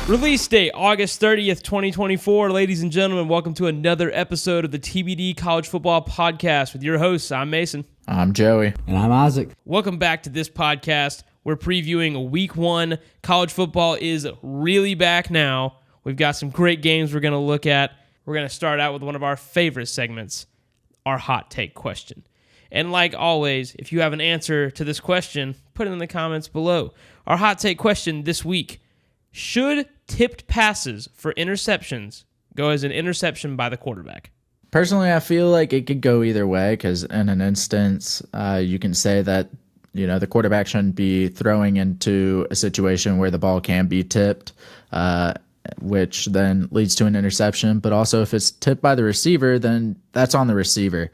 Release date, August 30th, 2024. Ladies and gentlemen, welcome to another episode of the TBD College Football Podcast with your hosts. I'm Mason. I'm Joey. And I'm Isaac. Welcome back to this podcast. We're previewing Week 1. College football is really back now. We've got some great games we're going to look at. We're going to start out with one of our favorite segments, our hot take question. And like always, if you have an answer to this question, put it in the comments below. Our hot take question this week: should tipped passes for interceptions go as an interception by the quarterback? Personally, I feel like it could go either way because in an instance, you can say that the quarterback shouldn't be throwing into a situation where the ball can be tipped, which then leads to an interception. But also, if it's tipped by the receiver, then that's on the receiver.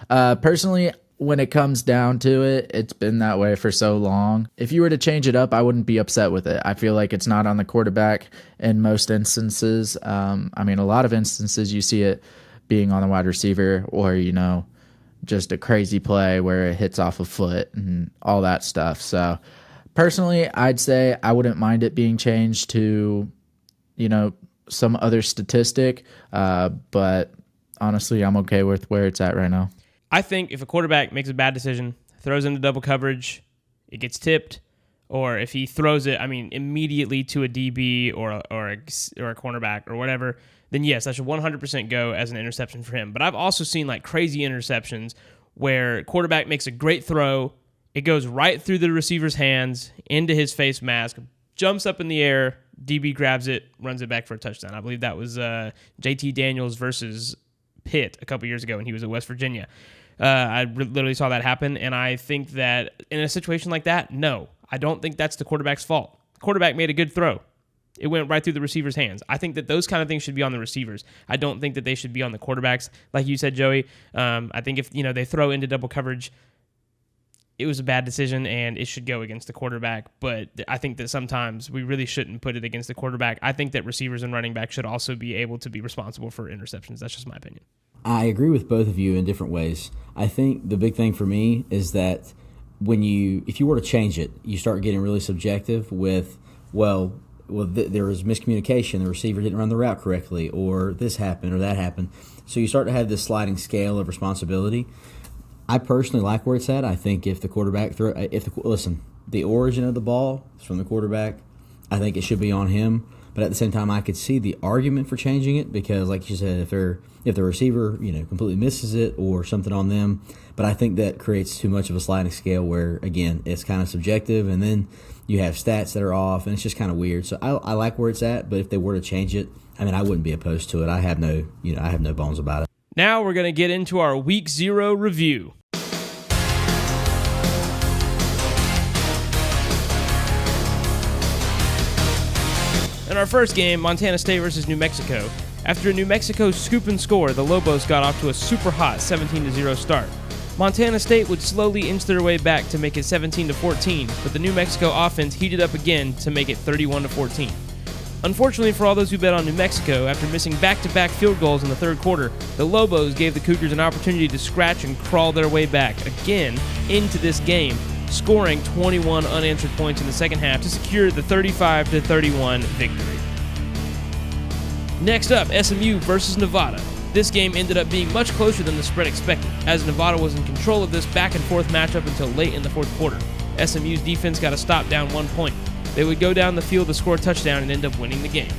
Personally, when it comes down to it, it's been that way for so long. If you were to change it up, I wouldn't be upset with it. I feel like it's not on the quarterback in most instances. A lot of instances you see it being on the wide receiver or, just a crazy play where it hits off a foot and all that stuff. So personally, I'd say I wouldn't mind it being changed to, some other statistic. But honestly, I'm okay with where it's at right now. I think if a quarterback makes a bad decision, throws into double coverage, it gets tipped, or if he throws it, immediately to a DB or a cornerback or whatever, then yes, that should 100% go as an interception for him. But I've also seen crazy interceptions where quarterback makes a great throw, it goes right through the receiver's hands, into his face mask, jumps up in the air, DB grabs it, runs it back for a touchdown. I believe that was JT Daniels versus Pitt a couple years ago when he was at West Virginia. I literally saw that happen, and I think that in a situation like that, no, I don't think that's the quarterback's fault. The quarterback made a good throw. It went right through the receiver's hands. I think that those kind of things should be on the receivers. I don't think that they should be on the quarterbacks. Like you said, Joey, I think if they throw into double coverage, it was a bad decision, and it should go against the quarterback. But I think that sometimes we really shouldn't put it against the quarterback. I think that receivers and running backs should also be able to be responsible for interceptions. That's just my opinion. I agree with both of you in different ways. I think the big thing for me is that if you were to change it, you start getting really subjective with, there was miscommunication, the receiver didn't run the route correctly, or this happened or that happened. So you start to have this sliding scale of responsibility. I personally like where it's at. I think if the quarterback the origin of the ball is from the quarterback, I think it should be on him. But at the same time, I could see the argument for changing it because, like you said, if the receiver completely misses it or something on them, but I think that creates too much of a sliding scale where, again, it's kind of subjective, and then you have stats that are off, and it's just kind of weird. So I like where it's at, but if they were to change it, I wouldn't be opposed to it. I have no bones about it. Now we're going to get into our Week 0 review. In our first game, Montana State versus New Mexico. After New Mexico's scoop and score, the Lobos got off to a super hot 17-0 start. Montana State would slowly inch their way back to make it 17-14, but the New Mexico offense heated up again to make it 31-14. Unfortunately for all those who bet on New Mexico, after missing back-to-back field goals in the third quarter, the Lobos gave the Cougars an opportunity to scratch and crawl their way back again into this game, scoring 21 unanswered points in the second half to secure the 35-31 victory. Next up, SMU versus Nevada. This game ended up being much closer than the spread expected, as Nevada was in control of this back-and-forth matchup until late in the fourth quarter. SMU's defense got a stop down 1 point. They would go down the field to score a touchdown and end up winning the game.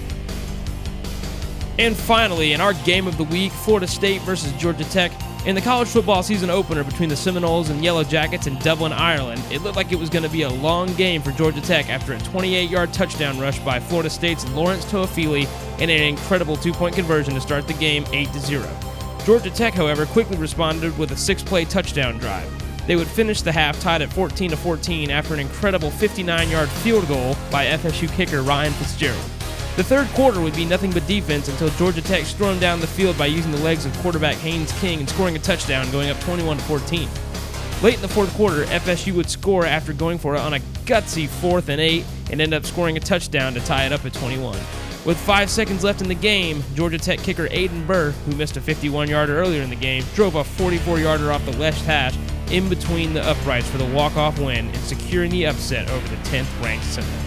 And finally, in our game of the week, Florida State versus Georgia Tech. In the college football season opener between the Seminoles and Yellow Jackets in Dublin, Ireland, it looked like it was going to be a long game for Georgia Tech after a 28-yard touchdown rush by Florida State's Lawrence Toafili and an incredible 2-point conversion to start the game 8-0. Georgia Tech, however, quickly responded with a 6-play touchdown drive. They would finish the half tied at 14-14 after an incredible 59-yard field goal by FSU kicker Ryan Fitzgerald. The third quarter would be nothing but defense until Georgia Tech stormed down the field by using the legs of quarterback Haynes King and scoring a touchdown, going up 21-14. Late in the fourth quarter, FSU would score after going for it on a gutsy 4th and 8 and end up scoring a touchdown to tie it up at 21. With 5 seconds left in the game, Georgia Tech kicker Aiden Burr, who missed a 51-yarder earlier in the game, drove a 44-yarder off the left hash in between the uprights for the walk-off win and securing the upset over the 10th-ranked Seminoles.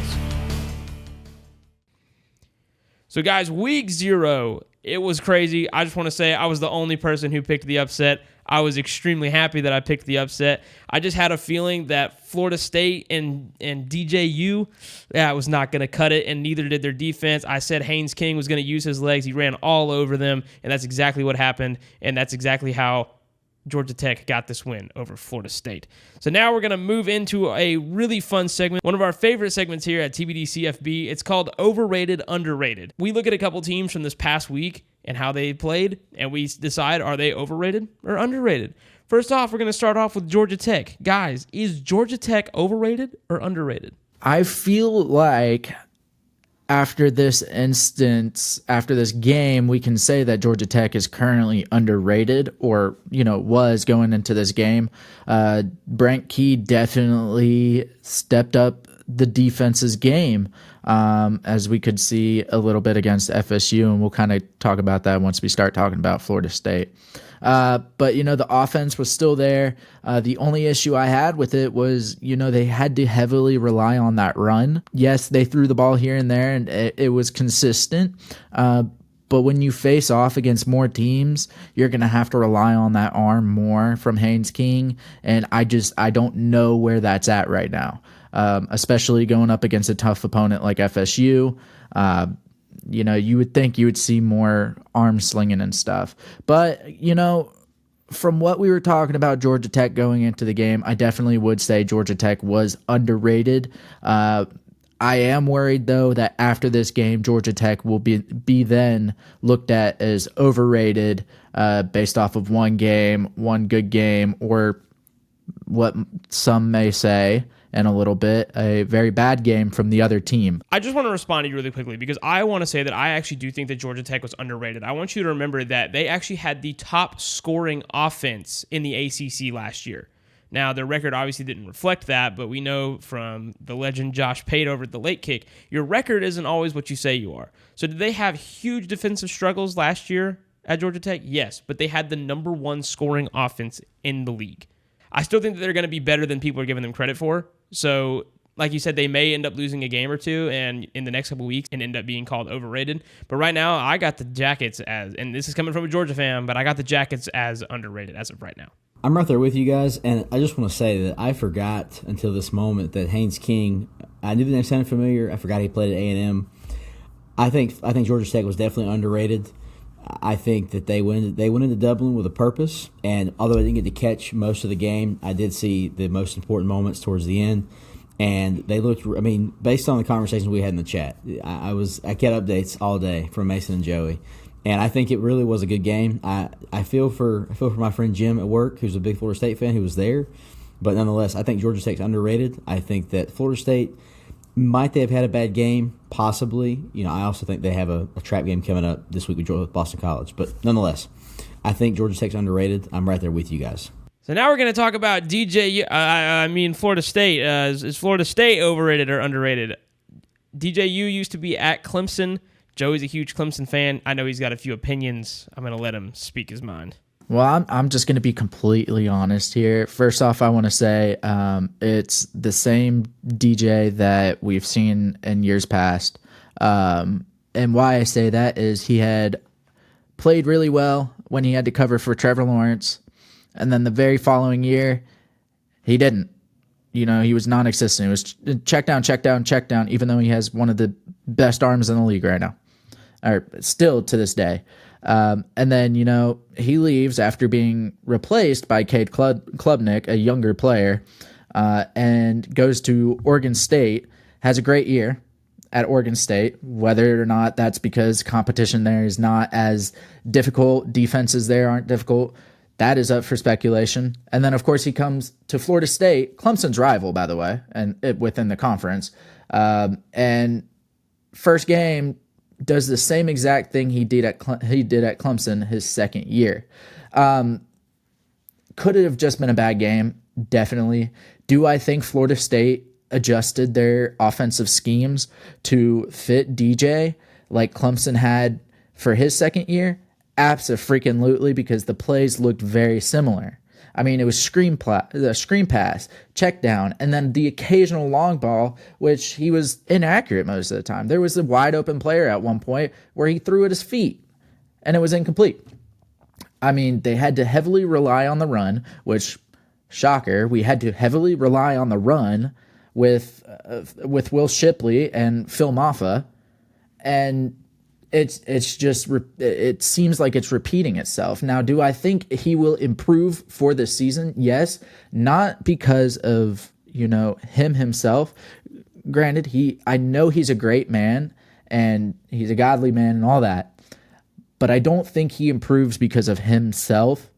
So guys, week 0, it was crazy. I just want to say I was the only person who picked the upset. I was extremely happy that I picked the upset. I just had a feeling that Florida State and DJU was not going to cut it, and neither did their defense. I said Haynes King was going to use his legs. He ran all over them, and that's exactly what happened, and that's exactly how Georgia Tech got this win over Florida State. So now we're going to move into a really fun segment, one of our favorite segments here at TBD CFB. It's called Overrated, Underrated. We look at a couple teams from this past week and how they played, and we decide, are they overrated or underrated? First off, we're going to start off with Georgia Tech. Guys, is Georgia Tech overrated or underrated? I feel like after this game, we can say that Georgia Tech is currently underrated, or, was going into this game. Brent Key definitely stepped up the defense's game, as we could see a little bit against FSU, and we'll kind of talk about that once we start talking about Florida State. But, the offense was still there. The only issue I had with it was, they had to heavily rely on that run. Yes, they threw the ball here and there, and it was consistent. But when you face off against more teams, you're going to have to rely on that arm more from Haynes King. And I don't know where that's at right now, especially going up against a tough opponent like FSU. You would think you would see more arm slinging and stuff. But, from what we were talking about Georgia Tech going into the game, I definitely would say Georgia Tech was underrated. I am worried, though, that after this game, Georgia Tech will be then looked at as overrated based off of one game, one good game, or what some may say, and a little bit, a very bad game from the other team. I just want to respond to you really quickly because I want to say that I actually do think that Georgia Tech was underrated. I want you to remember that they actually had the top scoring offense in the ACC last year. Now, their record obviously didn't reflect that, but we know from the legend Josh Pate over at the Late Kick, your record isn't always what you say you are. So did they have huge defensive struggles last year at Georgia Tech? Yes, but they had the number 1 scoring offense in the league. I still think that they're going to be better than people are giving them credit for. So, like you said, they may end up losing a game or two and in the next couple weeks and end up being called overrated. But right now, I got the Jackets as, and this is coming from a Georgia fan, but I got the Jackets as underrated as of right now. I'm right there with you guys, and I just want to say that I forgot until this moment that Haynes King, I knew the name sounded familiar. I forgot he played at A&M. I think Georgia Tech was definitely underrated. I think that they went into Dublin with a purpose, and although I didn't get to catch most of the game, I did see the most important moments towards the end, and they looked. I mean, based on the conversations we had in the chat, I kept updates all day from Mason and Joey, and I think it really was a good game. I feel for my friend Jim at work, who's a big Florida State fan, who was there, but nonetheless, I think Georgia Tech's underrated. I think that Florida State, might they have had a bad game? Possibly. I also think they have a trap game coming up this week with Boston College. But nonetheless, I think Georgia Tech's underrated. I'm right there with you guys. So now we're going to talk about Florida State. Is Florida State overrated or underrated? DJU used to be at Clemson. Joey's a huge Clemson fan. I know he's got a few opinions. I'm going to let him speak his mind. Well, I'm just going to be completely honest here. First off, I want to say it's the same DJ that we've seen in years past. And why I say that is he had played really well when he had to cover for Trevor Lawrence. And then the very following year, he didn't. He was non-existent. It was check down, even though he has one of the best arms in the league right now, or still to this day. And then, he leaves after being replaced by Cade Klubnik, a younger player, and goes to Oregon State, has a great year at Oregon State, whether or not that's because competition there is not as difficult, defenses there aren't difficult, that is up for speculation. And then, of course, he comes to Florida State, Clemson's rival, by the way, and within the conference, and first game, does the same exact thing he did at Clemson his second year. Could it have just been a bad game? Definitely. Do I think Florida State adjusted their offensive schemes to fit DJ like Clemson had for his second year? Abso-freaking-lutely, because the plays looked very similar. I mean, it was the screen pass, check down, and then the occasional long ball, which he was inaccurate most of the time. There was a wide open player at one point where he threw at his feet, and it was incomplete. I mean, they had to heavily rely on the run, which, shocker, we had to heavily rely on the run with Will Shipley and Phil Maffa, and it seems like it's repeating itself. Now, do I think he will improve for this season? Yes, not because of, him himself. Granted, I know he's a great man and he's a godly man and all that, but I don't think he improves because of himself.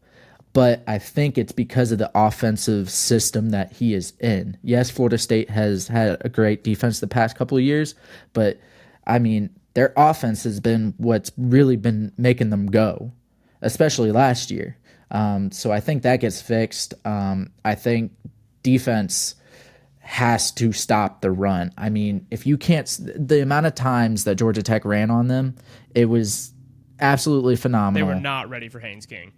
But I think it's because of the offensive system that he is in. Yes, Florida State has had a great defense the past couple of years, but I mean, their offense has been what's really been making them go, especially last year. So I think that gets fixed. I think defense has to stop the run. I mean, if you can't, the amount of times that Georgia Tech ran on them, it was absolutely phenomenal. They were not ready for Haynes King.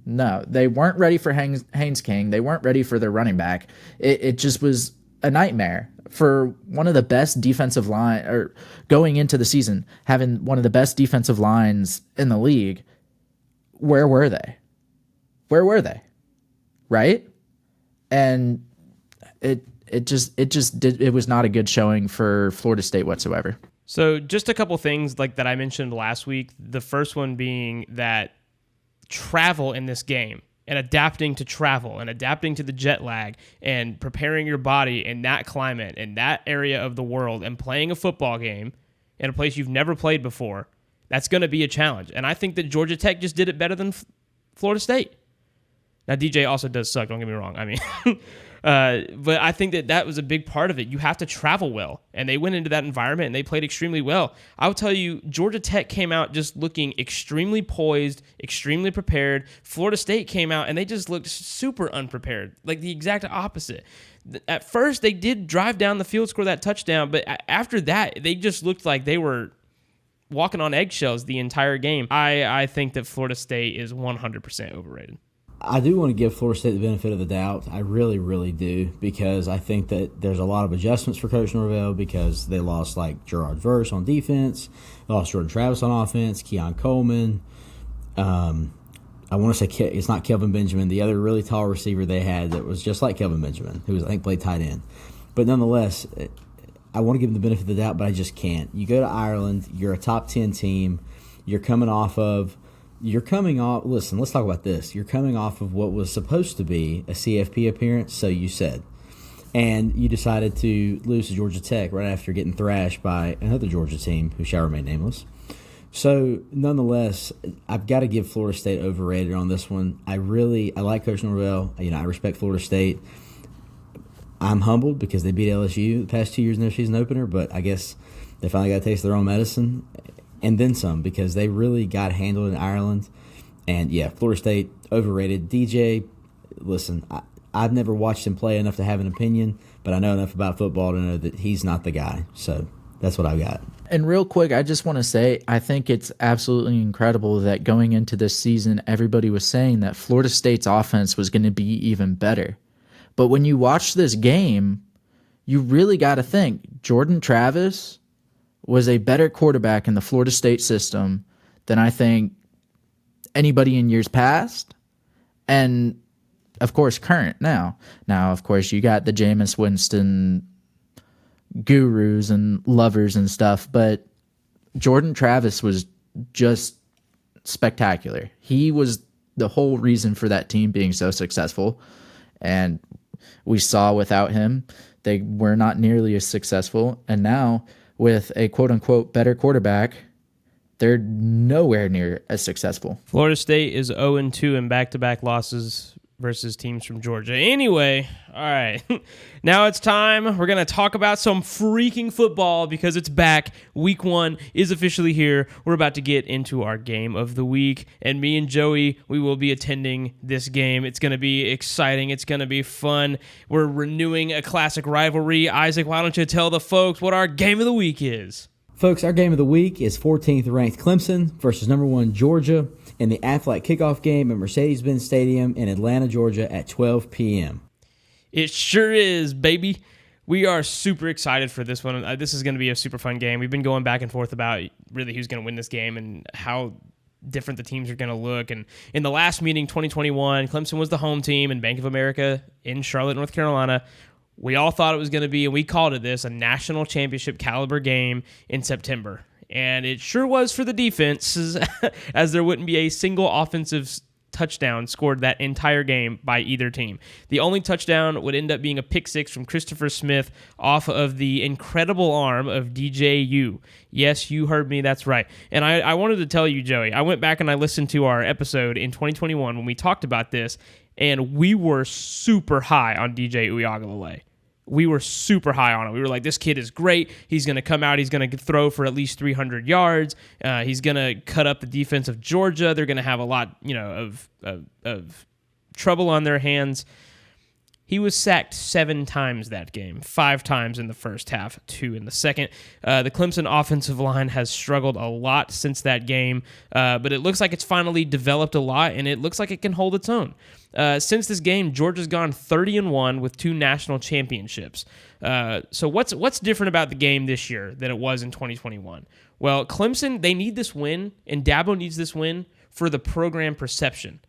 No, they weren't ready for Haynes King. They weren't ready for their running back. It just was a nightmare for one of the best defensive line, or going into the season, having one of the best defensive lines in the league. Where were they? Right? And it was not a good showing for Florida State whatsoever. So just a couple things like that I mentioned last week. The first one being that travel in this game, and adapting to travel and adapting to the jet lag and preparing your body in that climate, in that area of the world, and playing a football game in a place you've never played before, that's going to be a challenge. And I think that Georgia Tech just did it better than Florida State. Now, DJ also does suck, don't get me wrong. I mean, but I think that was a big part of it. You have to travel well, and they went into that environment, and they played extremely well. I will tell you, Georgia Tech came out just looking extremely poised, extremely prepared. Florida State came out, and they just looked super unprepared, like the exact opposite. At first, they did drive down the field, score that touchdown, but after that, they just looked like they were walking on eggshells the entire game. I think that Florida State is 100% overrated. I do want to give Florida State the benefit of the doubt. I really, really do, because I think that there's a lot of adjustments for Coach Norvell, because they lost like Gerard Verse on defense, they lost Jordan Travis on offense, Keon Coleman. I want to say it's not Kelvin Benjamin, the other really tall receiver they had that was just like Kelvin Benjamin, who I think played tight end. But nonetheless, I want to give them the benefit of the doubt, but I just can't. You go to Ireland, you're a top 10 team, listen, let's talk about this. You're coming off of what was supposed to be a CFP appearance, so you said. And you decided to lose to Georgia Tech right after getting thrashed by another Georgia team who shall remain nameless. So, nonetheless, I've got to give Florida State overrated on this one. I like Coach Norvell. I respect Florida State. I'm humbled because they beat LSU the past 2 years in their season opener, but I guess they finally got to taste their own medicine. And then some, because they really got handled in Ireland. And, yeah, Florida State, overrated. DJ, listen, I've never watched him play enough to have an opinion, but I know enough about football to know that he's not the guy. So that's what I've got. And real quick, I just want to say, I think it's absolutely incredible that going into this season, everybody was saying that Florida State's offense was going to be even better. But when you watch this game, you really got to think Jordan Travis was a better quarterback in the Florida State system than I think anybody in years past, and of course current now. Now, of course, you got the Jameis Winston gurus and lovers and stuff, but Jordan Travis was just spectacular. He was the whole reason for that team being so successful, and we saw without him, they were not nearly as successful, and now with a quote-unquote better quarterback, they're nowhere near as successful. Florida State is 0-2 in back-to-back losses versus teams from Georgia. Anyway, all right. Now it's time. We're going to talk about some freaking football because it's back. Week 1 is officially here. We're about to get into our game of the week, and me and Joey, we will be attending this game. It's going to be exciting. It's going to be fun. We're renewing a classic rivalry. Isaac, why don't you tell the folks what our game of the week is? Folks, our game of the week is 14th ranked Clemson versus number 1 Georgia in the Aflac kickoff game at Mercedes-Benz Stadium in Atlanta, Georgia at 12 p.m. It sure is, baby. We are super excited for this one. This is going to be a super fun game. We've been going back and forth about really who's going to win this game and how different the teams are going to look. And in the last meeting, 2021, Clemson was the home team in Bank of America in Charlotte, North Carolina. We all thought it was going to be, and we called it this, a national championship caliber game in September. And it sure was for the defense, as there wouldn't be a single offensive touchdown scored that entire game by either team. The only touchdown would end up being a pick six from Christopher Smith off of the incredible arm of DJU. Yes, you heard me, that's right. And I wanted to tell you, Joey, I went back and I listened to our episode in 2021 when we talked about this, and we were super high on DJ Uiagalelei. We were super high on it. We were like, this kid is great. He's going to come out. He's going to throw for at least 300 yards. He's going to cut up the defense of Georgia. They're going to have a lot, of trouble on their hands. He was sacked 7 times that game, 5 times in the first half, 2 in the second. The Clemson offensive line has struggled a lot since that game, but it looks like it's finally developed a lot, and it looks like it can hold its own. Since this game, Georgia's gone 30-1 with 2 national championships. So what's different about the game this year than it was in 2021? Well, Clemson, they need this win, and Dabo needs this win for the program perception.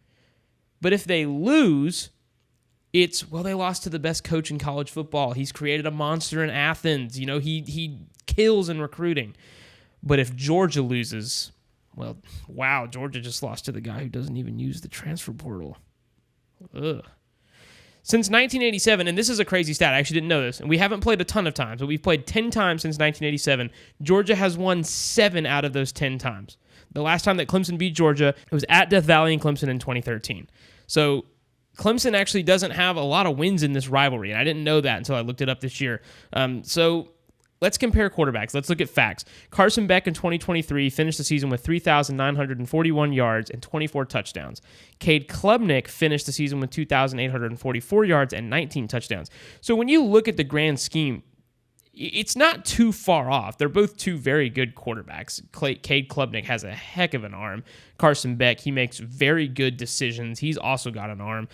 But if they lose, they lost to the best coach in college football. He's created a monster in Athens. He kills in recruiting. But if Georgia loses, well, wow, Georgia just lost to the guy who doesn't even use the transfer portal. Ugh. Since 1987, and this is a crazy stat, I actually didn't know this, and we haven't played a ton of times, but we've played 10 times since 1987. Georgia has won 7 out of those 10 times. The last time that Clemson beat Georgia, it was at Death Valley in Clemson in 2013. So Clemson actually doesn't have a lot of wins in this rivalry, and I didn't know that until I looked it up this year. So let's compare quarterbacks. Let's look at facts. Carson Beck in 2023 finished the season with 3,941 yards and 24 touchdowns. Cade Klubnik finished the season with 2,844 yards and 19 touchdowns. So when you look at the grand scheme, it's not too far off. They're both 2 very good quarterbacks. Cade Klubnik has a heck of an arm. Carson Beck, he makes very good decisions. He's also got an arm.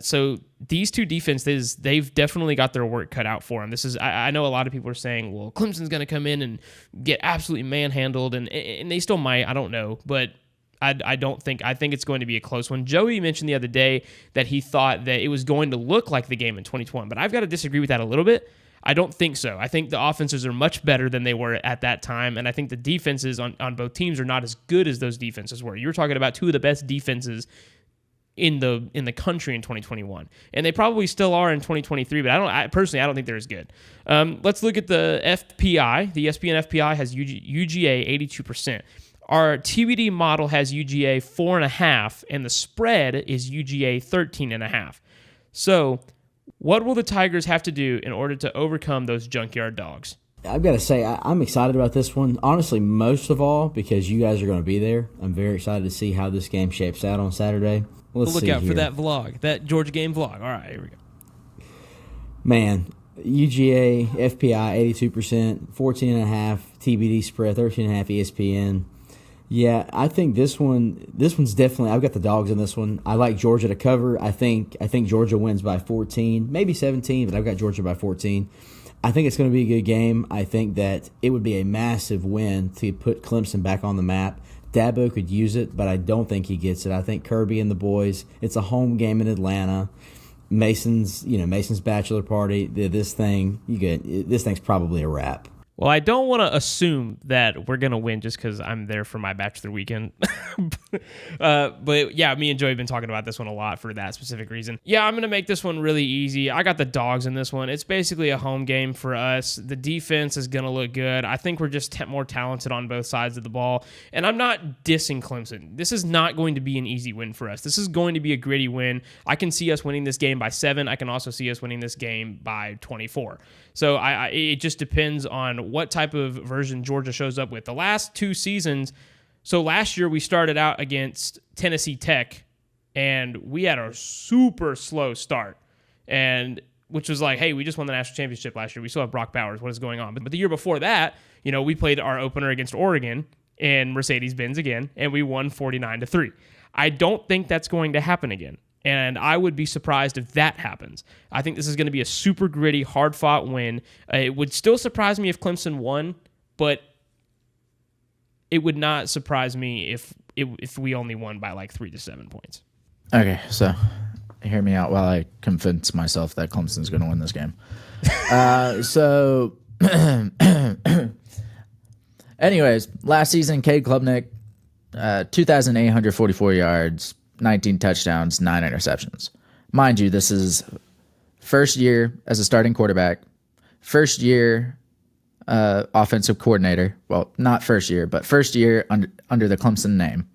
So these 2 defenses, they've definitely got their work cut out for them. I know a lot of people are saying, well, Clemson's going to come in and get absolutely manhandled, and they still might. I don't know, but I think it's going to be a close one. Joey mentioned the other day that he thought that it was going to look like the game in 2021, but I've got to disagree with that a little bit. I don't think so. I think the offenses are much better than they were at that time, and I think the defenses on both teams are not as good as those defenses were. You were talking about 2 of the best defenses in the country in 2021, and they probably still are in 2023. But I don't think they're as good. Let's look at the FPI. The ESPN FPI has UGA 82%. Our TBD model has UGA 4.5, and the spread is UGA 13.5. So what will the Tigers have to do in order to overcome those junkyard dogs? I've got to say, I'm excited about this one. Honestly, most of all, because you guys are going to be there. I'm very excited to see how this game shapes out on Saturday. We'll look out for that vlog, that Georgia game vlog. All right, here we go. Man, UGA, FPI, 82%, 14.5, TBD spread, 13.5 ESPN. Yeah, I think this one's definitely, I've got the dogs in this one. I like Georgia to cover. I think Georgia wins by 14, maybe 17, but I've got Georgia by 14. I think it's going to be a good game. I think that it would be a massive win to put Clemson back on the map. Dabo could use it, but I don't think he gets it. I think Kirby and the boys, it's a home game in Atlanta. Mason's bachelor party, this thing's probably a wrap. Well, I don't want to assume that we're going to win just because I'm there for my bachelor weekend. But yeah, me and Joey have been talking about this one a lot for that specific reason. Yeah, I'm going to make this one really easy. I got the dogs in this one. It's basically a home game for us. The defense is going to look good. I think we're just more talented on both sides of the ball. And I'm not dissing Clemson. This is not going to be an easy win for us. This is going to be a gritty win. I can see us winning this game by 7. I can also see us winning this game by 24. So it just depends on what type of version Georgia shows up with. The last 2 seasons, so last year we started out against Tennessee Tech, and we had a super slow start. And which was like, hey, we just won the national championship last year. We still have Brock Bowers. What is going on? But the year before that, we played our opener against Oregon in Mercedes-Benz again, and we won 49-3. I don't think that's going to happen again. And I would be surprised if that happens. I think this is going to be a super gritty, hard-fought win. It would still surprise me if Clemson won, but it would not surprise me if we only won by like 3 to 7 points. Okay, so hear me out while I convince myself that Clemson's going to win this game. Anyways, last season, Cade Klubnik, 2,844 yards, 19 touchdowns, 9 interceptions. Mind you, this is first year as a starting quarterback, first year offensive coordinator. Well, not first year, but first year under the Clemson name.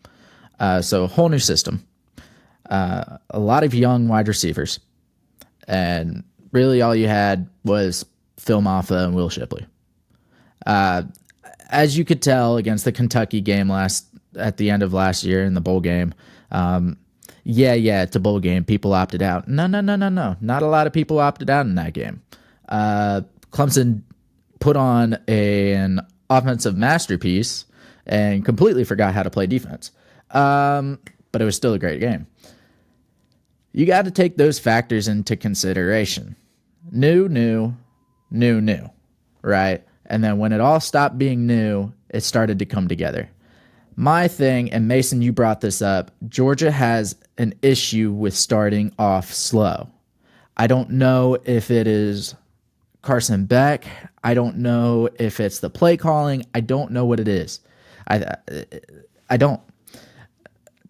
So a whole new system. A lot of young wide receivers. And really all you had was Phil Maffa and Will Shipley. As you could tell against the Kentucky game at the end of last year in the bowl game, it's a bowl game. People opted out. No. Not a lot of people opted out in that game. Clemson put on an offensive masterpiece and completely forgot how to play defense. But it was still a great game. You got to take those factors into consideration. New, right? And then when it all stopped being new, it started to come together. My thing, and Mason, you brought this up, Georgia has an issue with starting off slow. I don't know if it is Carson Beck. I don't know if it's the play calling. I don't know what it is. I don't.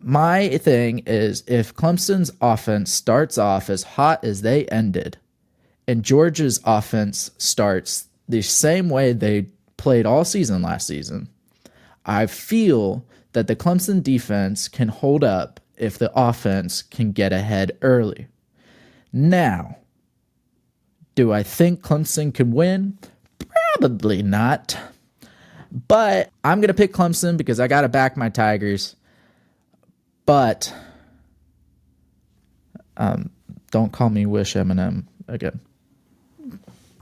My thing is, if Clemson's offense starts off as hot as they ended, and Georgia's offense starts the same way they played all season last season, I feel that the Clemson defense can hold up if the offense can get ahead early. Now, do I think Clemson can win? Probably not. But I'm going to pick Clemson because I got to back my Tigers. But don't call me Wish Eminem again.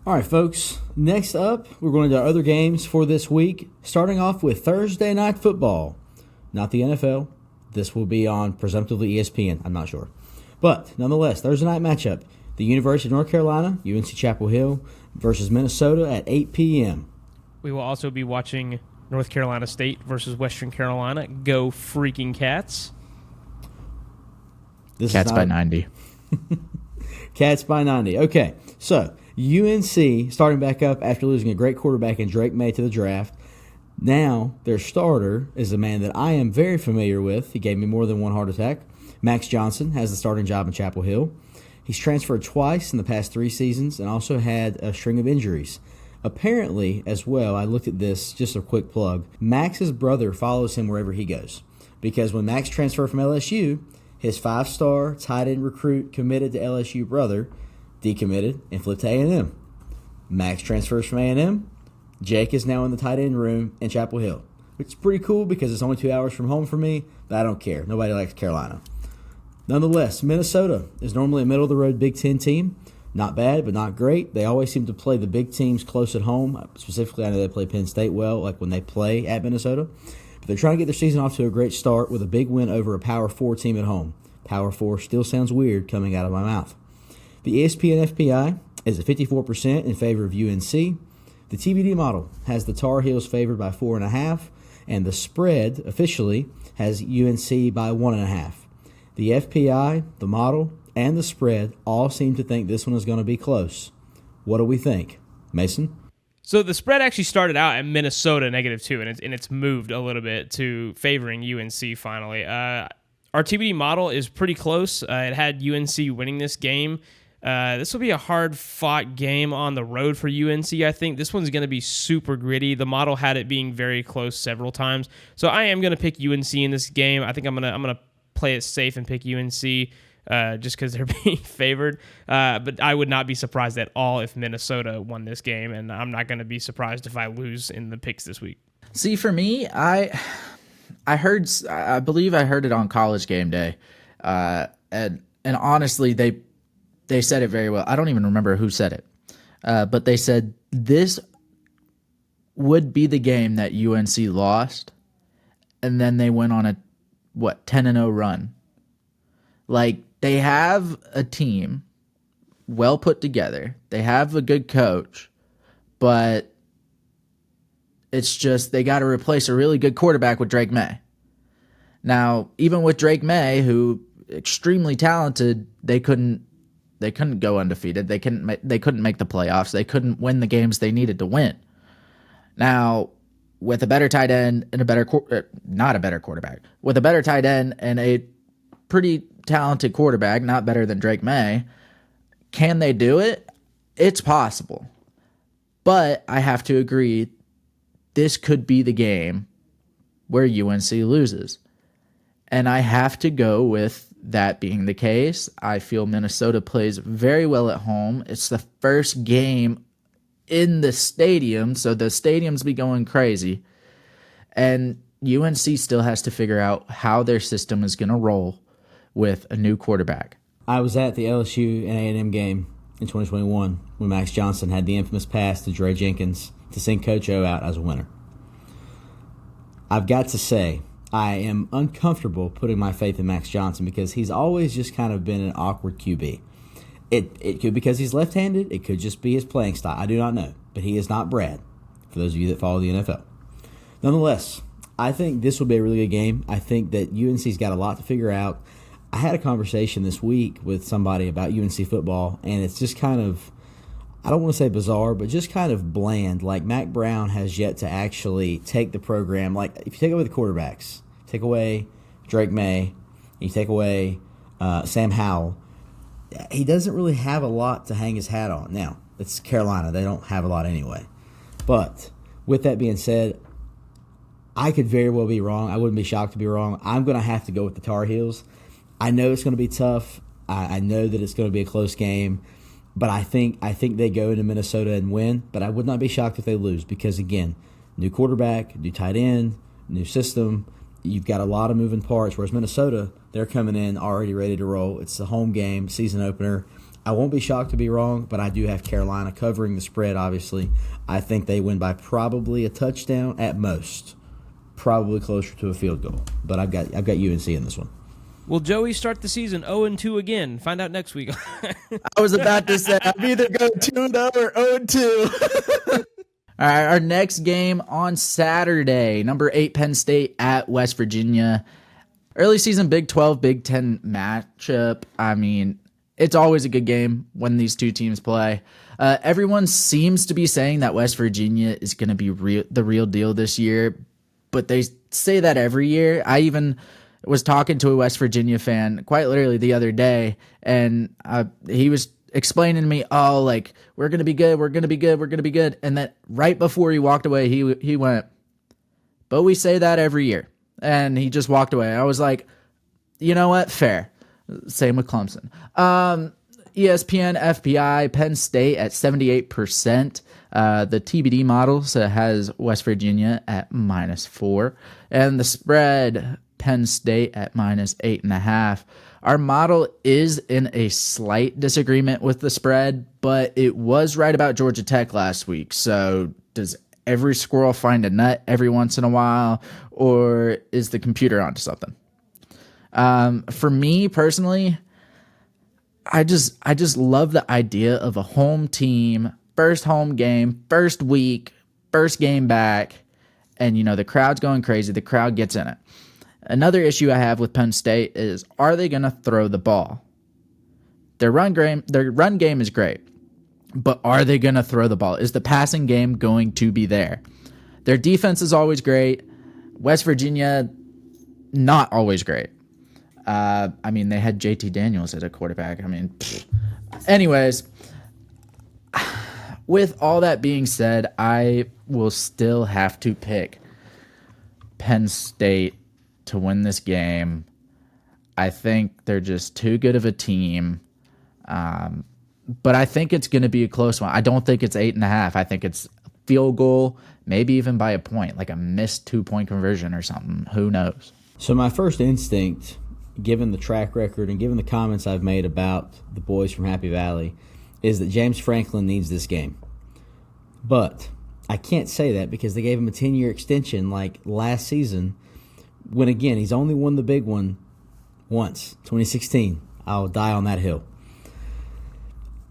All right, folks. Next up, we're going to do our other games for this week, starting off with Thursday Night Football. Not the NFL. This will be on presumptively ESPN. I'm not sure. But nonetheless, Thursday night matchup. The University of North Carolina, UNC Chapel Hill, versus Minnesota at 8 p.m. We will also be watching North Carolina State versus Western Carolina. Go freaking Cats. Cats by 90. Cats by 90. Okay, so UNC starting back up after losing a great quarterback in Drake May to the draft. Now their starter is a man that I am very familiar with. He gave me more than one heart attack. Max Johnson has the starting job in Chapel Hill. He's transferred twice in the past 3 seasons and also had a string of injuries. Apparently, as well, I looked at this, just a quick plug, Max's brother follows him wherever he goes. Because when Max transferred from LSU, his 5-star tight end recruit committed to LSU brother decommitted and flipped to A&M. Max transfers from A&M. Jake is now in the tight end room in Chapel Hill, which is pretty cool because it's only 2 hours from home for me, but I don't care. Nobody likes Carolina. Nonetheless, Minnesota is normally a middle-of-the-road Big Ten team. Not bad, but not great. They always seem to play the big teams close at home. Specifically, I know they play Penn State well, like when they play at Minnesota. But they're trying to get their season off to a great start with a big win over a Power 4 team at home. Power 4 still sounds weird coming out of my mouth. The ESPN FPI is at 54% in favor of UNC. The TBD model has the Tar Heels favored by 4.5, and the spread officially has UNC by 1.5. The FPI, the model, and the spread all seem to think this one is going to be close. What do we think? Mason? So the spread actually started out at Minnesota -2, and it's moved a little bit to favoring UNC finally. Our TBD model is pretty close. It had UNC winning this game. This will be a hard-fought game on the road for UNC, I think. This one's going to be super gritty. The model had it being very close several times. So I am going to pick UNC in this game. I think I'm gonna play it safe and pick UNC just because they're being favored. But I would not be surprised at all if Minnesota won this game, and I'm not going to be surprised if I lose in the picks this week. See, for me, I believe I heard it on College Game Day, and honestly, they they said it very well. I don't even remember who said it, but they said this would be the game that UNC lost, and then they went on a 10-0 run. Like, they have a team well put together. They have a good coach, but it's just they got to replace a really good quarterback with Drake May. Now, even with Drake May, who extremely talented, they couldn't go undefeated. They couldn't make the playoffs. They couldn't win the games they needed to win. Now, with a better tight end and not a better quarterback, with a better tight end and a pretty talented quarterback, not better than Drake May, can they do it? It's possible. But I have to agree, this could be the game where UNC loses. And I have to go with that being the case. I feel Minnesota plays very well at home. It's the first game in the stadium, so the stadium's be going crazy. And UNC still has to figure out how their system is going to roll with a new quarterback. I was at the LSU and A&M game in 2021 when Max Johnson had the infamous pass to Dre Jenkins to send Coach O out as a winner. I've got to say, I am uncomfortable putting my faith in Max Johnson because he's always just kind of been an awkward QB. It could be because he's left-handed. It could just be his playing style. I do not know. But he is not Brad, for those of you that follow the NFL. Nonetheless, I think this will be a really good game. I think that UNC's got a lot to figure out. I had a conversation this week with somebody about UNC football, and it's just kind of, I don't want to say bizarre, but just kind of bland. Like, Mac Brown has yet to actually take the program. Like, if you take away the quarterbacks, take away Drake May, you take away Sam Howell, he doesn't really have a lot to hang his hat on. Now, it's Carolina. They don't have a lot anyway. But with that being said, I could very well be wrong. I wouldn't be shocked to be wrong. I'm going to have to go with the Tar Heels. I know it's going to be tough. I know that it's going to be a close game. But I think they go into Minnesota and win. But I would not be shocked if they lose because, again, new quarterback, new tight end, new system. You've got a lot of moving parts, whereas Minnesota, they're coming in already ready to roll. It's the home game, season opener. I won't be shocked to be wrong, but I do have Carolina covering the spread, obviously. I think they win by probably a touchdown at most, probably closer to a field goal. But I've got UNC in this one. Will Joey start the season 0-2 again? Find out next week. I was about to say, I'm either going 2-0 or 0-2. All right, our next game on Saturday, number 8 Penn State at West Virginia. Early season Big 12, Big 10 matchup. I mean, it's always a good game when these two teams play. Everyone seems to be saying that West Virginia is going to be the real deal this year, but they say that every year. I even was talking to a West Virginia fan quite literally the other day, and he was explaining to me, oh, like, we're going to be good, we're going to be good, we're going to be good. And then right before he walked away, he went, but we say that every year. And he just walked away. I was like, you know what? Fair. Same with Clemson. ESPN FPI, Penn State at 78%. The TBD model has West Virginia at -4. And the spread, Penn State at -8.5. Our model is in a slight disagreement with the spread, but it was right about Georgia Tech last week. So does every squirrel find a nut every once in a while, or is the computer onto something? For me personally, I just love the idea of a home team, first home game, first week, first game back, and the crowd's going crazy. The crowd gets in it. Another issue I have with Penn State is, are they going to throw the ball? Their run game is great, but are they going to throw the ball? Is the passing game going to be there? Their defense is always great. West Virginia, not always great. I mean, they had JT Daniels as a quarterback. I mean, anyways, with all that being said, I will still have to pick Penn State to win this game. I think they're just too good of a team. But I think it's going to be a close one. I don't think it's 8.5. I think it's field goal, maybe even by a point, like a missed 2-point conversion or something. Who knows? So my first instinct given the track record and given the comments I've made about the boys from Happy Valley, is that James Franklin needs this game. But I can't say that because they gave him a 10-year extension like last season when, again, he's only won the big one once, 2016. I'll die on that hill.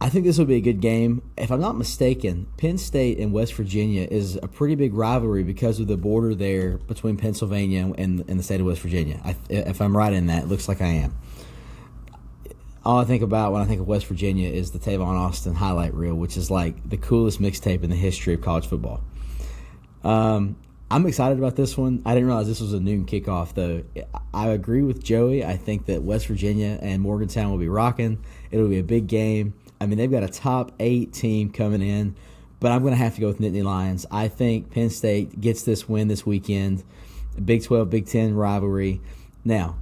I think this will be a good game. If I'm not mistaken, Penn State and West Virginia is a pretty big rivalry because of the border there between Pennsylvania and the state of West Virginia. If I'm right in that, it looks like I am. All I think about when I think of West Virginia is the Tavon Austin highlight reel, which is like the coolest mixtape in the history of college football. I'm excited about this one. I didn't realize this was a noon kickoff, though. I agree with Joey. I think that West Virginia and Morgantown will be rocking. It'll be a big game. I mean, they've got a top 8 team coming in, but I'm going to have to go with Nittany Lions. I think Penn State gets this win this weekend. Big 12, Big 10 rivalry. Now,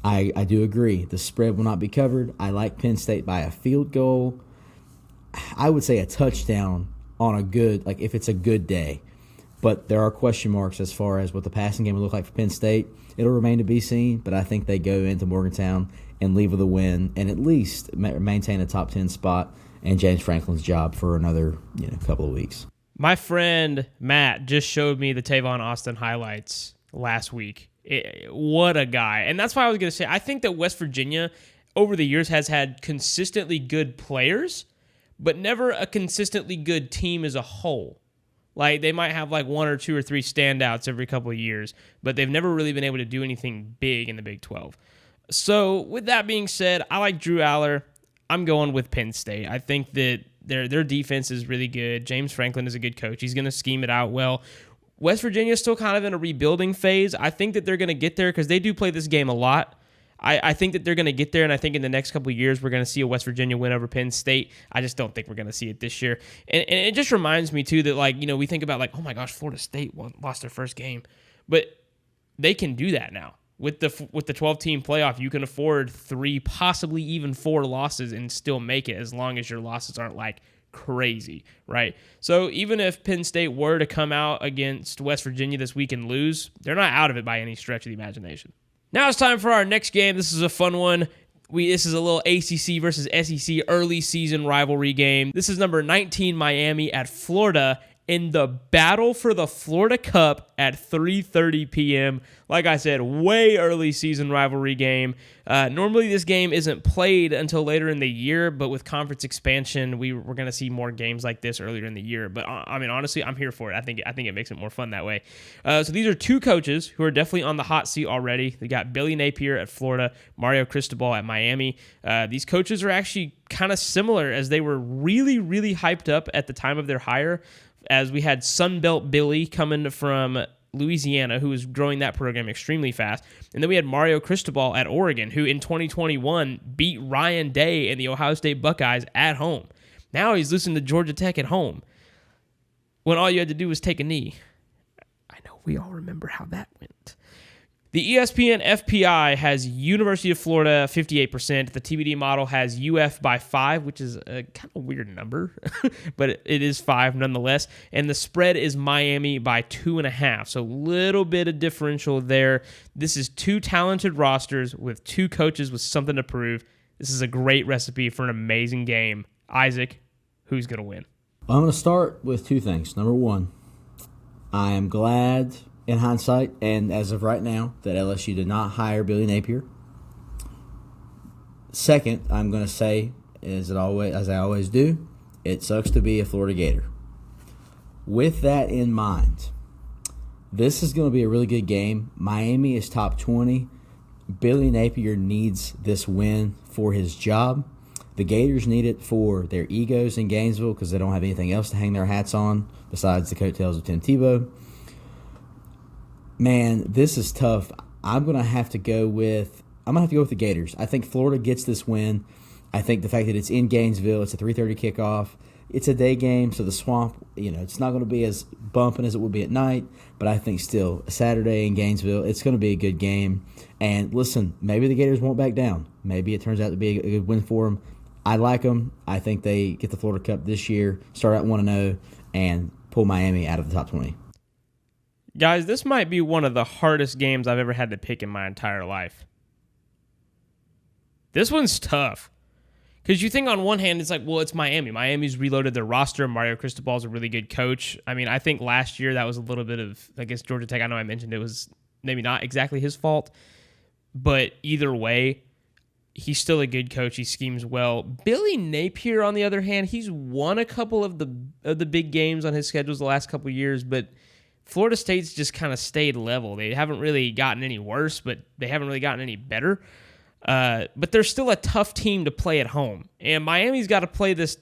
I do agree. The spread will not be covered. I like Penn State by a field goal. I would say a touchdown on a good, like if it's a good day. But there are question marks as far as what the passing game will look like for Penn State. It'll remain to be seen, but I think they go into Morgantown and leave with a win and at least maintain a top 10 spot and James Franklin's job for another couple of weeks. My friend Matt just showed me the Tavon Austin highlights last week. What a guy. And that's why I was going to say, I think that West Virginia over the years has had consistently good players, but never a consistently good team as a whole. Like, they might have like 1 or 2 or 3 standouts every couple of years, but they've never really been able to do anything big in the Big 12. So, with that being said, I like Drew Aller. I'm going with Penn State. I think that their defense is really good. James Franklin is a good coach. He's going to scheme it out well. West Virginia is still kind of in a rebuilding phase. I think that they're going to get there because they do play this game a lot. I think that they're going to get there, and I think in the next couple of years we're going to see a West Virginia win over Penn State. I just don't think we're going to see it this year. And it just reminds me, too, that, we think about, oh, my gosh, Florida State lost their first game. But they can do that now. With the 12-team playoff, you can afford 3, possibly even 4 losses and still make it as long as your losses aren't, crazy, right? So even if Penn State were to come out against West Virginia this week and lose, they're not out of it by any stretch of the imagination. Now it's time for our next game. This is a fun one. This is a little ACC versus SEC early season rivalry game. This is number 19 Miami at Florida in the battle for the Florida Cup at 3:30 p.m. Like I said, way early season rivalry game. Normally this game isn't played until later in the year, but with conference expansion, we're going to see more games like this earlier in the year. But I mean, honestly, I'm here for it. I think it makes it more fun that way. So these are 2 coaches who are definitely on the hot seat already. They got Billy Napier at Florida, Mario Cristobal at Miami. These coaches are actually kind of similar, as they were really, really hyped up at the time of their hire, as we had Sunbelt Billy coming from Louisiana, who was growing that program extremely fast. And then we had Mario Cristobal at Oregon, who in 2021 beat Ryan Day and the Ohio State Buckeyes at home. Now he's losing to Georgia Tech at home, when all you had to do was take a knee. I know we all remember how that went. The ESPN FPI has University of Florida 58%. The TBD model has UF by 5, which is a kind of weird number, but it is 5 nonetheless. And the spread is Miami by 2.5, so a little bit of differential there. This is 2 talented rosters with 2 coaches with something to prove. This is a great recipe for an amazing game. Isaac, who's going to win? I'm going to start with 2 things. Number 1, I am glad, in hindsight, and as of right now, that LSU did not hire Billy Napier. Second, I'm going to say, as I always do, it sucks to be a Florida Gator. With that in mind, this is going to be a really good game. Miami is top 20. Billy Napier needs this win for his job. The Gators need it for their egos in Gainesville because they don't have anything else to hang their hats on besides the coattails of Tim Tebow. Man, this is tough. I'm gonna have to go with the Gators. I think Florida gets this win. I think the fact that it's in Gainesville, it's a 3:30 kickoff. It's a day game, so the Swamp, it's not going to be as bumping as it would be at night. But I think still, Saturday in Gainesville, it's going to be a good game. And listen, maybe the Gators won't back down. Maybe it turns out to be a good win for them. I like them. I think they get the Florida Cup this year, start out 1-0, and pull Miami out of the top 20. Guys, this might be one of the hardest games I've ever had to pick in my entire life. This one's tough. Because you think on one hand, it's like, well, it's Miami. Miami's reloaded their roster. Mario Cristobal's a really good coach. I mean, I think last year that was a little bit of, I guess, Georgia Tech. I know I mentioned it was maybe not exactly his fault. But either way, he's still a good coach. He schemes well. Billy Napier, on the other hand, he's won a couple of the big games on his schedules the last couple of years, but Florida State's just kind of stayed level. They haven't really gotten any worse, but they haven't really gotten any better. But they're still a tough team to play at home. And Miami's got to play this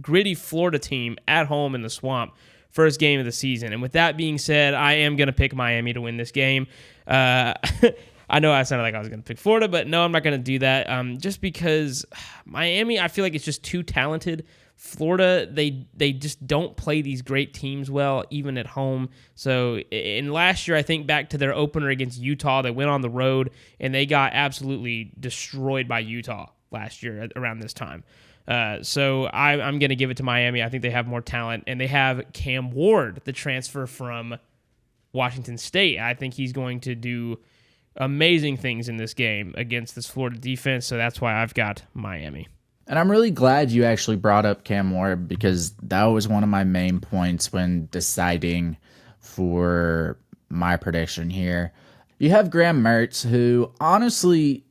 gritty Florida team at home in the Swamp, first game of the season. And with that being said, I am going to pick Miami to win this game. I know I sounded like I was going to pick Florida, but no, I'm not going to do that. Just because Miami, I feel like it's just too talented. Florida, they just don't play these great teams well, even at home. So in last year, I think back to their opener against Utah, they went on the road, and they got absolutely destroyed by Utah last year around this time. So I'm going to give it to Miami. I think they have more talent, and they have Cam Ward, the transfer from Washington State. I think he's going to do amazing things in this game against this Florida defense, so that's why I've got Miami. And I'm really glad you actually brought up Cam Ward, because that was one of my main points when deciding for my prediction here. You have Graham Mertz, who honestly,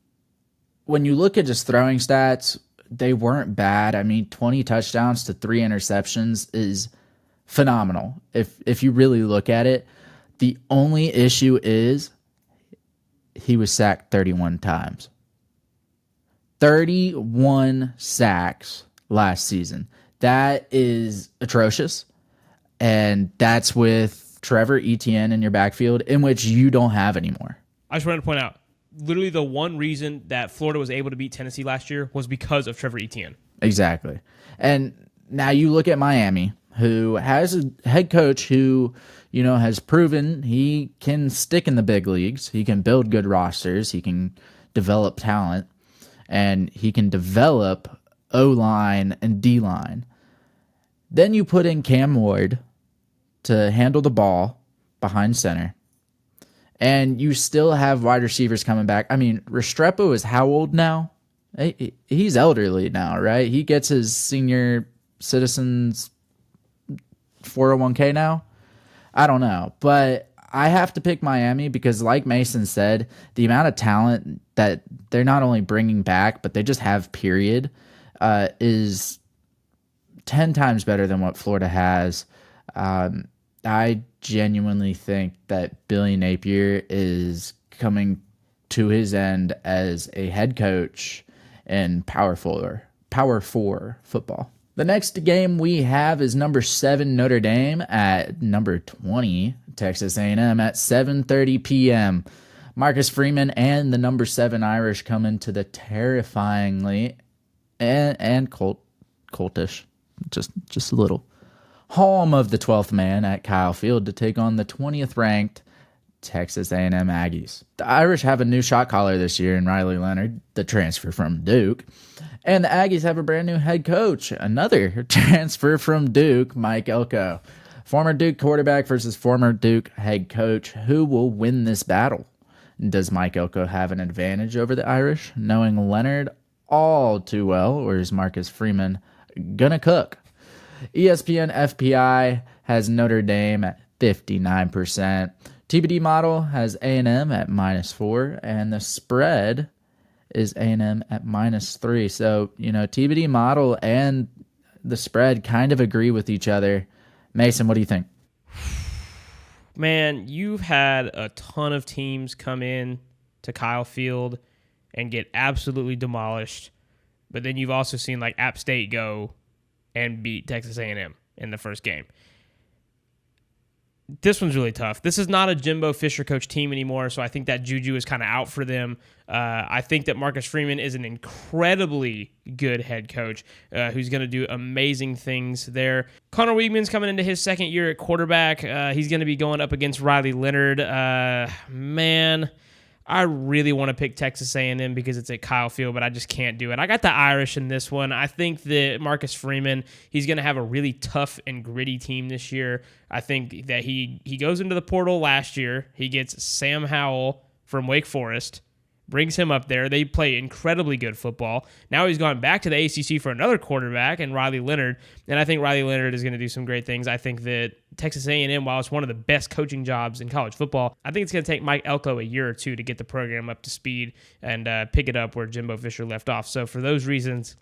when you look at his throwing stats, they weren't bad. I mean, 20 touchdowns to 3 interceptions is phenomenal if you really look at it. The only issue is he was sacked 31 times. 31 sacks last season. That is atrocious. And that's with Trevor Etienne in your backfield, in which you don't have anymore. I just wanted to point out, literally the one reason that Florida was able to beat Tennessee last year was because of Trevor Etienne. Exactly. And now you look at Miami, who has a head coach who, has proven he can stick in the big leagues. He can build good rosters. He can develop talent. And he can develop O-line and D-line. Then you put in Cam Ward to handle the ball behind center. And you still have wide receivers coming back. I mean, Restrepo is how old now? He's elderly now, right? He gets his senior citizens 401k now? I don't know. But I have to pick Miami because, like Mason said, the amount of talent that they're not only bringing back, but they just have, period, is 10 times better than what Florida has. I genuinely think that Billy Napier is coming to his end as a head coach in Power 4 football. The next game we have is number 7 Notre Dame at number 20 Texas A&M at 7:30 p.m. Marcus Freeman and the number 7 Irish come into the terrifyingly and coltish, just a little, home of the 12th man at Kyle Field to take on the 20th ranked Texas A&M Aggies. The Irish have a new shot caller this year in Riley Leonard, the transfer from Duke. And the Aggies have a brand new head coach, another transfer from Duke, Mike Elko. Former Duke quarterback versus former Duke head coach. Who will win this battle? Does Mike Elko have an advantage over the Irish, knowing Leonard all too well, or is Marcus Freeman gonna cook? ESPN FPI has Notre Dame at 59%. TBD model has A&M at -4, and the spread is A&M at -3. So, TBD model and the spread kind of agree with each other. Mason, what do you think? Man, you've had a ton of teams come in to Kyle Field and get absolutely demolished, but then you've also seen like App State go and beat Texas A&M in the first game. This one's really tough. This is not a Jimbo Fisher coach team anymore, so I think that juju is kind of out for them. I think that Marcus Freeman is an incredibly good head coach who's going to do amazing things there. Connor Weigman's coming into his second year at quarterback. He's going to be going up against Riley Leonard. Man, I really want to pick Texas A&M because it's at Kyle Field, but I just can't do it. I got the Irish in this one. I think that Marcus Freeman, he's going to have a really tough and gritty team this year. I think that he goes into the portal last year. He gets Sam Howell from Wake Forest, brings him up there. They play incredibly good football. Now he's gone back to the ACC for another quarterback, and Riley Leonard. And I think Riley Leonard is going to do some great things. I think that Texas A&M, while it's one of the best coaching jobs in college football, I think it's going to take Mike Elko a year or two to get the program up to speed and pick it up where Jimbo Fisher left off. So for those reasons,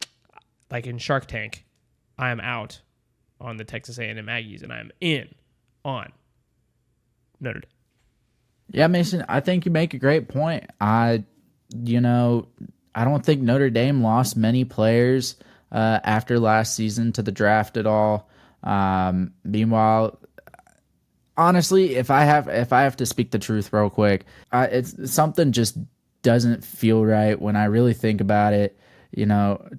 like in Shark Tank, I am out on the Texas A&M Aggies, and I am in on Notre Dame. Yeah, Mason, I think you make a great point. I don't think Notre Dame lost many players after last season to the draft at all. Meanwhile, honestly, if I have to speak the truth real quick, it's something just doesn't feel right when I really think about it.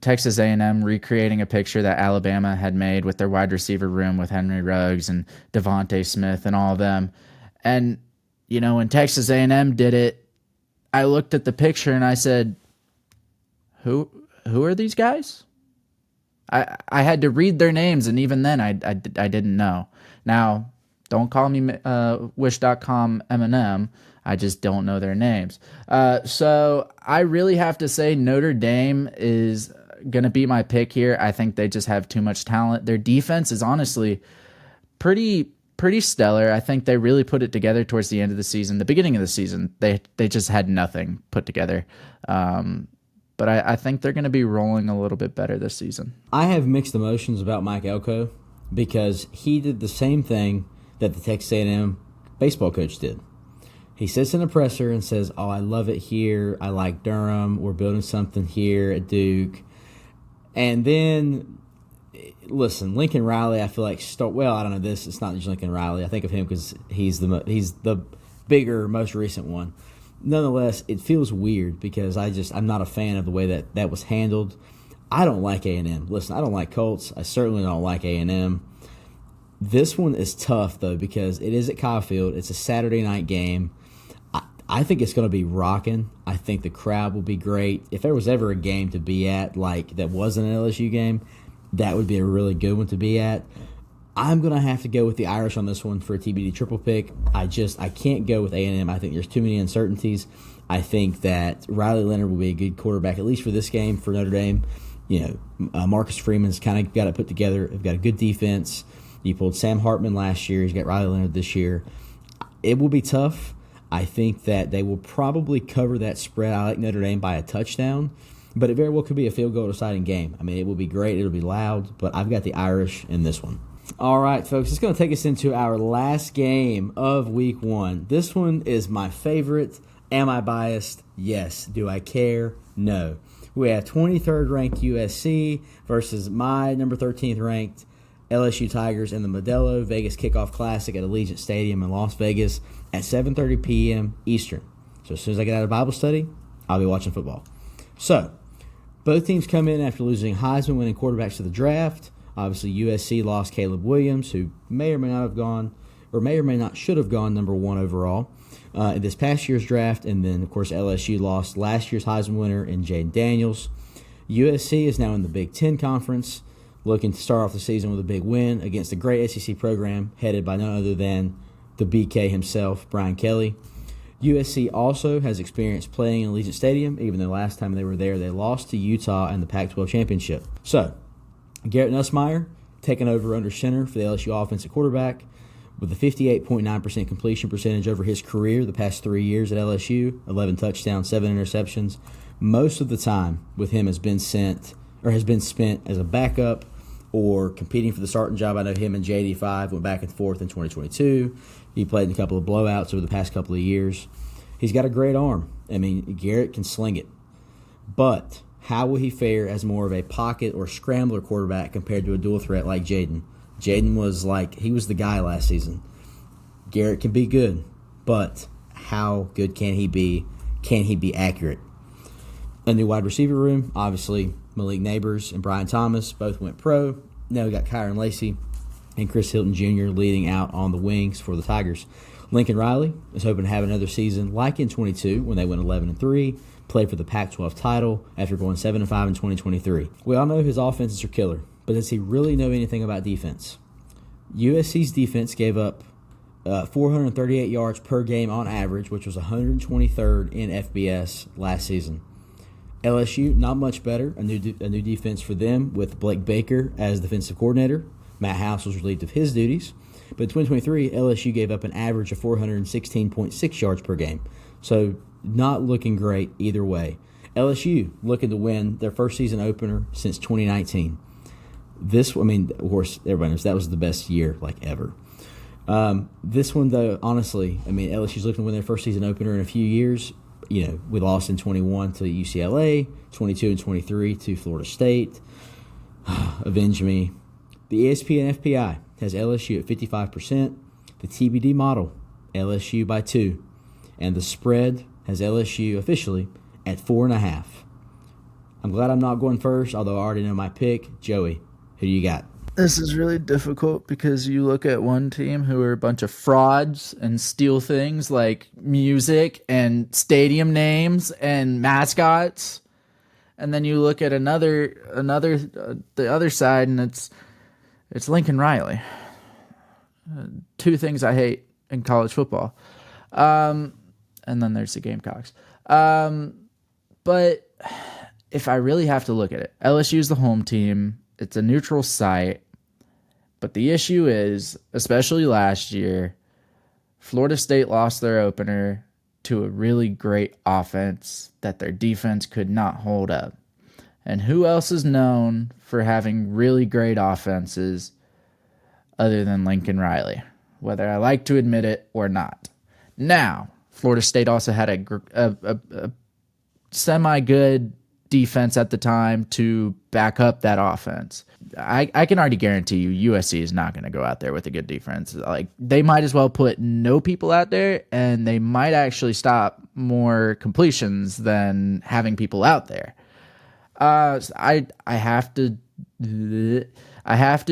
Texas A&M recreating a picture that Alabama had made with their wide receiver room with Henry Ruggs and Devontae Smith and all of them. And, when Texas A&M did it, I looked at the picture and I said, who are these guys? I had to read their names, and even then I didn't know. Now, don't call me Wish.com Eminem. I just don't know their names. So I really have to say Notre Dame is going to be my pick here. I think they just have too much talent. Their defense is honestly pretty stellar. I think they really put it together towards the end of the season. The beginning of the season, they just had nothing put together. But I think they're going to be rolling a little bit better this season. I have mixed emotions about Mike Elko because he did the same thing that the Texas A&M baseball coach did. He sits in a presser and says, "Oh, I love it here. I like Durham. We're building something here at Duke." And then, listen, Lincoln Riley, I feel like I don't know this. It's not just Lincoln Riley. I think of him because he's the bigger, most recent one. Nonetheless, it feels weird because I'm not a fan of the way that was handled. I don't like A&M. Listen, I don't like Colts. I certainly don't like A&M. This one is tough, though, because it is at Kyle Field. It's a Saturday night game. I think it's going to be rocking. I think the crowd will be great. If there was ever a game to be at that wasn't an LSU game, that would be a really good one to be at. I'm going to have to go with the Irish on this one for a TBD triple pick. I can't go with A&M. I think there's too many uncertainties. I think that Riley Leonard will be a good quarterback, at least for this game for Notre Dame. Marcus Freeman's kind of got it put together. They've got a good defense. You pulled Sam Hartman last year. He's got Riley Leonard this year. It will be tough. I think that they will probably cover that spread. I like Notre Dame by a touchdown, but it very well could be a field goal deciding game. I mean, it will be great. It'll be loud, but I've got the Irish in this one. All right, folks, it's going to take us into our last game of Week 1. This one is my favorite. Am I biased? Yes. Do I care? No. We have 23rd ranked USC versus my number 13th ranked LSU Tigers in the Modelo Vegas Kickoff Classic at Allegiant Stadium in Las Vegas at 7:30 p.m. Eastern. So as soon as I get out of Bible study, I'll be watching football. So both teams come in after losing Heisman-winning quarterbacks to the draft. Obviously, USC lost Caleb Williams, who may or may not have gone, or may or may not should have gone number 1 overall in this past year's draft. And then, of course, LSU lost last year's Heisman winner in Jaden Daniels. USC is now in the Big Ten Conference, looking to start off the season with a big win against a great SEC program headed by none other than the BK himself, Brian Kelly. USC also has experience playing in Allegiant Stadium, even though last time they were there they lost to Utah in the Pac-12 Championship. So, Garrett Nussmeier taking over under center for the LSU offensive quarterback with a 58.9% completion percentage over his career the past 3 years at LSU, 11 touchdowns, 7 interceptions. Most of the time with him has been spent as a backup or competing for the starting job. I know him and JD5 went back and forth in 2022. He played in a couple of blowouts over the past couple of years. He's got a great arm. I mean, Garrett can sling it. But how will he fare as more of a pocket or scrambler quarterback compared to a dual threat like Jaden? Jaden was he was the guy last season. Garrett can be good, but how good can he be? Can he be accurate? A new wide receiver room, obviously Malik Neighbors and Brian Thomas both went pro. Now we got Kyron Lacey and Chris Hilton Jr. leading out on the wings for the Tigers. Lincoln Riley is hoping to have another season like in 22 when they went 11-3. Played for the Pac-12 title after going 7-5 in 2023. We all know his offenses are killer, but does he really know anything about defense? USC's defense gave up 438 yards per game on average, which was 123rd in FBS last season. LSU, not much better. A new defense for them with Blake Baker as defensive coordinator. Matt House was relieved of his duties. But in 2023, LSU gave up an average of 416.6 yards per game. So not looking great either way. LSU looking to win their first season opener since 2019. Of course, everybody knows that was the best year ever. This one, though, honestly, LSU's looking to win their first season opener in a few years. We lost in 21 to UCLA, 22 and 23 to Florida State. Avenge me. The ESPN FPI has LSU at 55%. The TBD model, LSU by 2. And the spread has LSU officially at 4.5. I'm glad I'm not going first, although I already know my pick. Joey, who do you got? This is really difficult because you look at one team who are a bunch of frauds and steal things like music and stadium names and mascots, and then you look at the other side, and it's Lincoln Riley. Two things I hate in college football, and then there's the Gamecocks. But if I really have to look at it, LSU's the home team. It's a neutral site. But the issue is, especially last year, Florida State lost their opener to a really great offense that their defense could not hold up. And who else is known for having really great offenses other than Lincoln Riley, whether I like to admit it or not? Now, Florida State also had a semi-good defense at the time to back up that offense. I can already guarantee you USC is not going to go out there with a good defense. They might as well put no people out there, and they might actually stop more completions than having people out there. I have to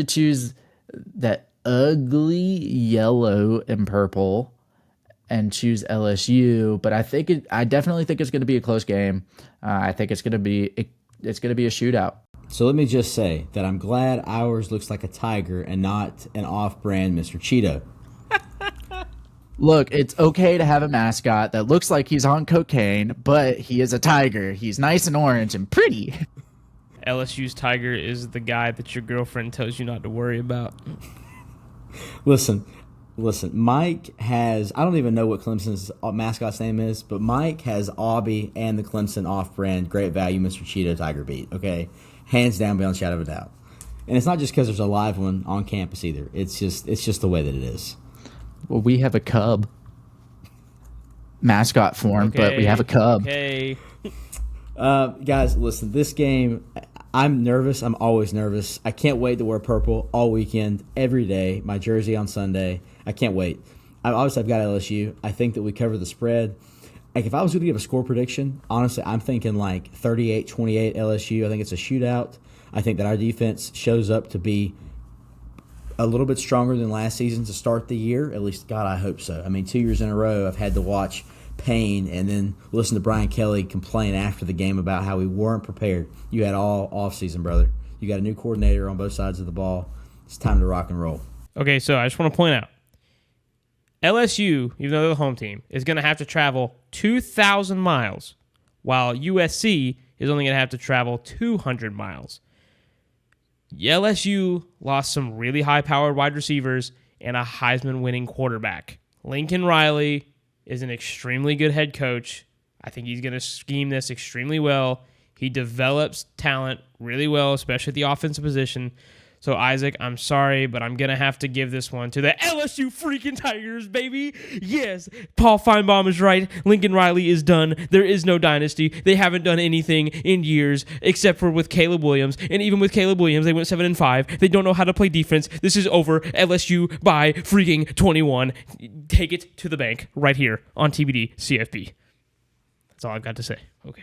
choose that ugly yellow and purple and choose LSU, but I definitely think it's going to be a close game. I think it's going to be a shootout. So let me just say that I'm glad ours looks like a tiger and not an off-brand Mr. Cheeto. Look, it's okay to have a mascot that looks like he's on cocaine, but he is a tiger. He's nice and orange and pretty. LSU's tiger is the guy that your girlfriend tells you not to worry about. Listen, Mike has, I don't even know what Clemson's mascot's name is, but Mike has Aubie and the Clemson off-brand Great Value Mr. Cheeto Tiger Beat, okay? Hands down, beyond a shadow of a doubt. And it's not just because there's a live one on campus either. It's just the way that it is. Well, we have a cub mascot form, but we have a cub. Okay. Guys, listen, this game, I'm nervous. I'm always nervous. I can't wait to wear purple all weekend, every day. My jersey on Sunday. I can't wait. I've got LSU. I think that we cover the spread. If I was going to give a score prediction, honestly, I'm thinking 38-28 LSU. I think it's a shootout. I think that our defense shows up to be a little bit stronger than last season to start the year. At least, God, I hope so. 2 years in a row, I've had to watch Payne and then listen to Brian Kelly complain after the game about how we weren't prepared. You had all offseason, brother. You got a new coordinator on both sides of the ball. It's time to rock and roll. Okay, so I just want to point out, LSU, even though they're the home team, is going to have to travel 2,000 miles, while USC is only going to have to travel 200 miles. LSU lost some really high-powered wide receivers and a Heisman-winning quarterback. Lincoln Riley is an extremely good head coach. I think he's going to scheme this extremely well. He develops talent really well, especially at the offensive position. So, Isaac, I'm sorry, but I'm going to have to give this one to the LSU freaking Tigers, baby. Yes, Paul Feinbaum is right. Lincoln Riley is done. There is no dynasty. They haven't done anything in years except for with Caleb Williams. And even with Caleb Williams, they went 7-5. They don't know how to play defense. This is over. LSU by freaking 21. Take it to the bank right here on TBD CFB. That's all I've got to say. Okay.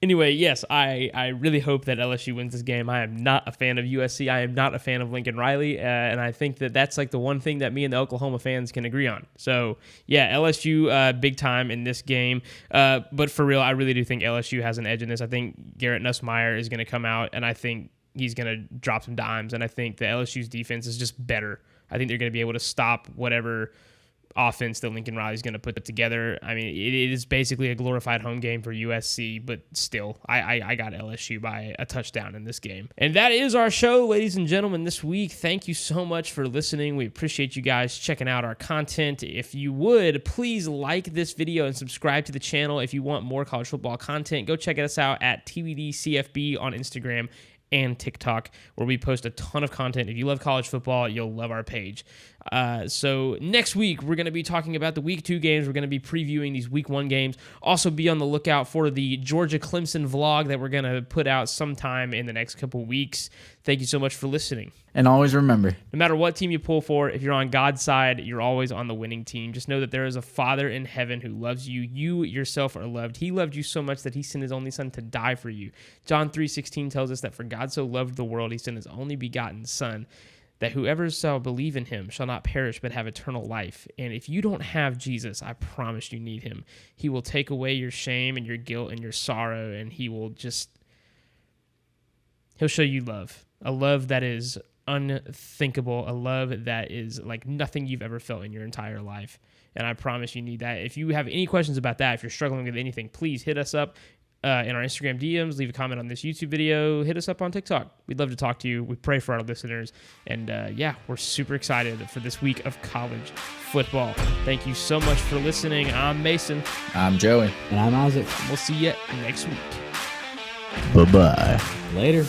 Anyway, yes, I really hope that LSU wins this game. I am not a fan of USC. I am not a fan of Lincoln Riley, and I think that that's the one thing that me and the Oklahoma fans can agree on. So, yeah, LSU big time in this game. But for real, I really do think LSU has an edge in this. I think Garrett Nussmeier is going to come out, and I think he's going to drop some dimes. And I think the LSU's defense is just better. I think they're going to be able to stop whatever offense that Lincoln Riley's going to put together. I mean, it is basically a glorified home game for USC, but still, I got LSU by a touchdown in this game. And that is our show, ladies and gentlemen, this week. Thank you so much for listening. We appreciate you guys checking out our content. If you would, please like this video and subscribe to the channel. If you want more college football content, go check us out at TBD CFB on Instagram and TikTok, where we post a ton of content. If you love college football, you'll love our page. So next week, we're going to be talking about the Week 2 games. We're going to be previewing these Week 1 games. Also, be on the lookout for the Georgia-Clemson vlog that we're going to put out sometime in the next couple weeks. Thank you so much for listening. And always remember, no matter what team you pull for, if you're on God's side, you're always on the winning team. Just know that there is a Father in heaven who loves you. You yourself are loved. He loved you so much that he sent his only son to die for you. John 3:16 tells us that for God so loved the world, he sent his only begotten son, that whoever shall believe in him shall not perish but have eternal life. And if you don't have Jesus, I promise you need him. He will take away your shame and your guilt and your sorrow, and he'll show you love. A love that is unthinkable, a love that is like nothing you've ever felt in your entire life. And I promise you need that. If you have any questions about that, if you're struggling with anything, please hit us up in our Instagram DMs, leave a comment on this YouTube video, hit us up on TikTok. We'd love to talk to you. We pray for our listeners. And we're super excited for this week of college football. Thank you so much for listening. I'm Mason. I'm Joey. And I'm Isaac. We'll see you next week. Bye-bye. Later.